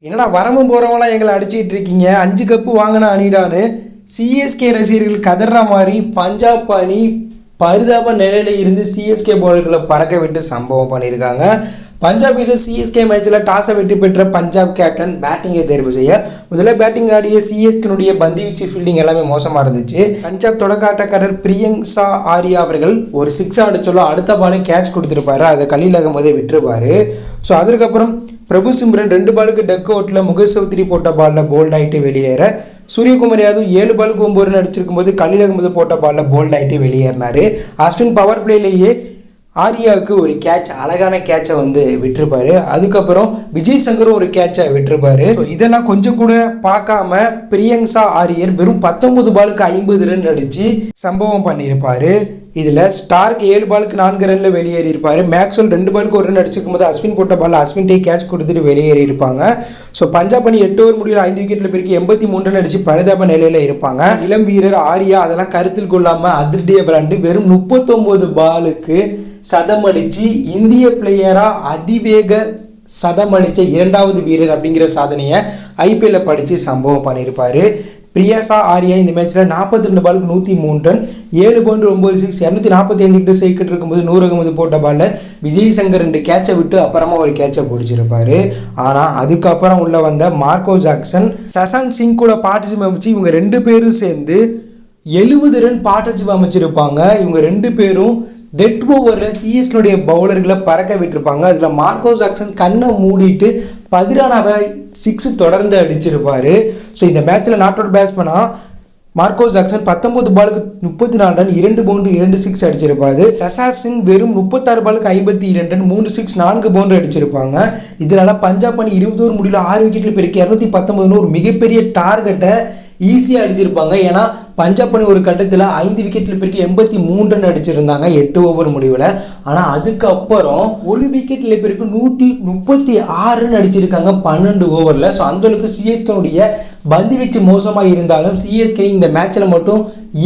என்னடா வரமும் போகிறவங்களாம் எங்களை அடிச்சிட்டு இருக்கீங்க, 5 கப்பு வாங்கின அணிடான்னு சிஎஸ்கே ரசிகர்கள் கதற மாதிரி பஞ்சாப் அணி பரிதாப நிலையில இருந்து சிஎஸ்கே பவுலர்களை பறக்க விட்டு சம்பவம் பண்ணியிருக்காங்க. பஞ்சாப் விசஸ் சிஎஸ்கே மேட்ச்சில் டாஸை வெற்றி பெற்ற பஞ்சாப் கேப்டன் பேட்டிங்கை தேர்வு செய்ய முதல்ல பேட்டிங் ஆடிய சிஎஸ்கேனுடைய பந்துவீச்சு ஃபீல்டிங் எல்லாமே மோசமாக இருந்துச்சு. பஞ்சாப் தொடக்க ஆட்டக்காரர் பிரியங்சா ஆரியா அவர்கள் ஒரு 6 அடிச்சோல்ல அடுத்த பாலே கேட்ச் கொடுத்துருப்பாரு, அதை கலியில் போதே விட்டுருப்பாரு. ஸோ அதுக்கப்புறம் பிரபு சிம்ரன் 2 பாலுக்கு டக் அவுட்டில் முகேஷ் சௌத்ரி போட்ட பாலில் போல்ட் ஆகிட்டு வெளியேற, சூரியகுமார் யாதவ் 7 பாலுக்கு 9 ரன் அடிச்சிருக்கும் போது கலில் அகமது போட்ட பாலில் போல்ட் ஆகிட்டு வெளியேறினார். அஸ்வின் பவர் பிளேலேயே ஆரியாவுக்கு ஒரு கேட்ச், அழகான கேட்சை விட்டுருப்பாரு. அதுக்கப்புறம் விஜய் சங்கரும் ஒரு கேட்சை விட்டுருப்பாரு. ஸோ இதெல்லாம் கொஞ்சம் கூட பார்க்காம பிரியங்சா ஆரியர் வெறும் 19 பாலுக்கு 50 ரன் அடித்து சம்பவம் பண்ணியிருப்பாரு. இதில் ஸ்டார்க் 7 பாலுக்கு 4 ரனில் வெளியேறி இருப்பார். மேக்ஸ்வெல் 2 பாலுக்கு 1 ரன் அடிச்சிருக்கும் போது அஸ்வின் போட்ட பால் அஸ்வின்டே கேட்ச் கொடுத்துட்டு வெளியேறி இருப்பாங்க. ஸோ பஞ்சாப் அணி 8 ஓவர் முடிவில் 5 விக்கெட்டில் பிறகு 83 ரன் அடித்து பரிதாப நிலையில் இருப்பாங்க. இளம் வீரர் ஆரியா அதெல்லாம் கருத்தில் கொள்ளாமல் அதிரடியாக விளையாண்டு வெறும் 39 பாலுக்கு சதம் அடித்து இந்திய பிளேயராக அதிவேக சதம் அடித்த 2வது வீரர் அப்படிங்கிற சாதனையை ஐபிஎல்ல படித்து சம்பவம் பண்ணியிருப்பார். பிரியங்கா ஆரியா இந்த மேட்ச்சில் 42 பாலுக்கு 103 ரன், 7 பவுண்டரி 9 சிக்ஸ், 245 கிட்ட சைக்கிட்டு இருக்கும்போது நூர் அகமது போட்ட பாலில் விஜய் சங்கர் 2 கேட்சை விட்டு அப்புறமா ஒரு கேட்சை பிடிச்சிருப்பாரு. ஆனால் அதுக்கப்புறம் உள்ள வந்த மார்க்கோ ஜாக்சன் சசாந்த் சிங் கூட பார்ட்னர்ஷிப் அமைச்சு இவங்க 2 பேரும் சேர்ந்து 70 ரன் பார்ட்னர்ஷிப் அமைச்சிருப்பாங்க. இவங்க 2 பேரும் டெட் ஓவரில் சிஎஸ்கேனுடைய பவுலர்களை பறக்க விட்டுருப்பாங்க. அதில் மார்க்கோ ஜாக்சன் கண்ணை மூடிட்டு 10 6 தொடர்ந்து அடிச்சிருப்பார். ஸோ இந்த மேட்ச்சில் நாட் அவுட் பேட்ஸ்மேனாக மார்க்கோ ஜாக்சன் 19 பாலுக்கு 34 run, 2 boundary 2 six அடிச்சிருப்பாரு. Shashank Singh வெறும் 36 பாலுக்கு 52 ரன், 3 சிக்ஸ் 4 பவுண்டரி அடிச்சிருப்பாங்க. இதனால பஞ்சாப் அணி 20 ஓவர் முடிவில் 6 விக்கெட்டில் பிறகு 219 ஒரு மிகப்பெரிய டார்கெட்டை ஈஸியாக அடிச்சிருப்பாங்க. ஏன்னா பஞ்சாப் அணி ஒரு கட்டத்தில் 5 விக்கெட்டில் பிறகு 83 ரன் அடிச்சிருந்தாங்க 8 ஓவர் முடிவில். ஆனால் அதுக்கப்புறம் ஒரு விக்கெட்டில் பிறகு 136 ரன் அடிச்சிருக்காங்க 12 ஓவரில். ஸோ அந்தளவுக்கு சிஎஸ்கேனுடைய பந்து வீச்சு மோசமாக இருந்தாலும் சிஎஸ்கே இந்த மேட்ச்சில் மட்டும்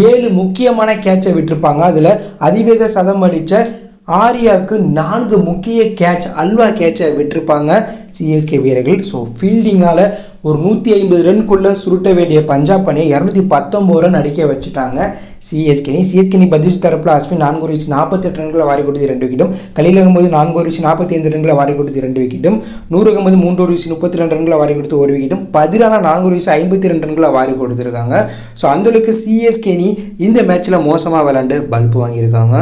7 முக்கியமான கேட்சை விட்டுருப்பாங்க. அதில் அதிவேக சதம் அடித்த ஆரியாவுக்கு 4 முக்கிய கேட்ச், அல்வா கேட்சை விட்டுருப்பாங்க சிஎஸ்கே வீரர்கள். ஸோ ஃபீல்டிங்கால் ஒரு 150 ரன்குள்ளே சுருட்ட வேண்டிய பஞ்சாப் அணியை 219 ரன் அடிக்க வச்சுட்டாங்க சிஎஸ்கே பதில் தரப்பில் அஸ்வின் 4 ஓவர் 48 ரன்களை வாரி கொடுத்து 2 விக்கெட்டும், கலில் அகமது 4 ஓவர் 45 ரன்களை வாரி கொடுத்து 2 விக்கெட்டும், நூர் அகமது 3 ஓவர் 32 ரன்களை வாரி கொடுத்து 1 விக்கெட்டும், 4 ஓவர் 52 ரன்களை வாரி கொடுத்துருக்காங்க. ஸோ அந்தளவுக்கு சிஎஸ்கே இந்த மேட்ச்சில் மோசமாக விளையாண்டு பல்ப் வாங்கியிருக்காங்க.